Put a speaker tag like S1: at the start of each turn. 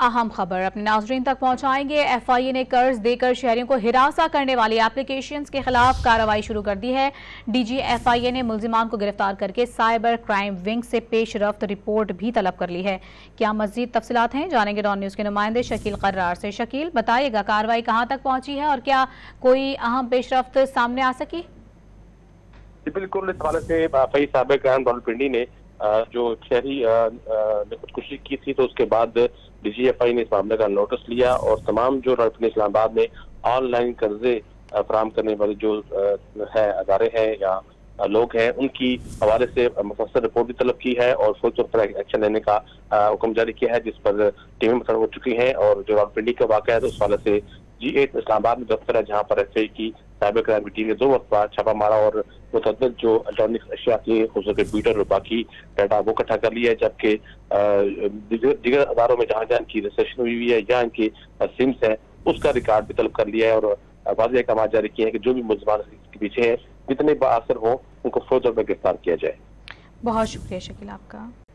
S1: अहम खबर अपने नाजरीन तक पहुंचाएंगे। एफआईए ने कर्ज देकर शहरियों को हिरासा करने वाली एप्लीकेशंस के खिलाफ कार्रवाई शुरू कर दी है। डीजी एफआईए ने मुल्जिमान को गिरफ्तार करके साइबर क्राइम विंग से पेशरफ्त रिपोर्ट भी तलब कर ली है। क्या मजीद तफसीलात हैं, जानेंगे डॉन न्यूज के नुमाइंदे शकील कर्रार से। शकील, बताइएगा कार्रवाई कहां तक पहुंची है और क्या कोई अहम पेशरफ्त सामने आ सकी?
S2: बिल्कुल, इस हवाले से फई साबिक रावलपिंडी ने जो शहरी ने खुदकुशी की थी, तो उसके बाद डीजीएफआई ने इस मामले का नोटिस लिया और तमाम जो रावलपिंडी इस्लामाबाद में ऑनलाइन कर्जे फराहम करने वाले जो है अदारे हैं या लोग हैं, उनकी हवाले से मुफस्सल रिपोर्ट भी तलब की है और फौरी तौर पर एक्शन लेने का हुक्म जारी किया है, जिस पर टीमें मुतहर्रिक हो चुकी हैं। और जो रावलपिंडी का वाक़या है, तो उस हवाले से G8 इस्लामाबाद में दफ्तर है, जहाँ पर एफआई की साइबर क्राइम की टीम ने 2 वक्त बाद छापा मारा और मुतअद्दिद जो इलेक्ट्रॉनिक अशिया थी, खुसूस कंप्यूटर और बाकी डाटा वो इकट्ठा कर लिया है। जबकि दीगर अदारों में जहाँ जहाँ इनकी रजिस्ट्रेशन हुई है या इनकी सिम्स है, उसका रिकॉर्ड भी तलब कर लिया है और वाज़ेह अहकाम जारी किए हैं कि जो भी मुलज़मान इसके पीछे हैं, जितने बाअसर हों, उनको फौरी तौर पर गिरफ्तार किया जाए।
S1: बहुत शुक्रिया शकील आपका।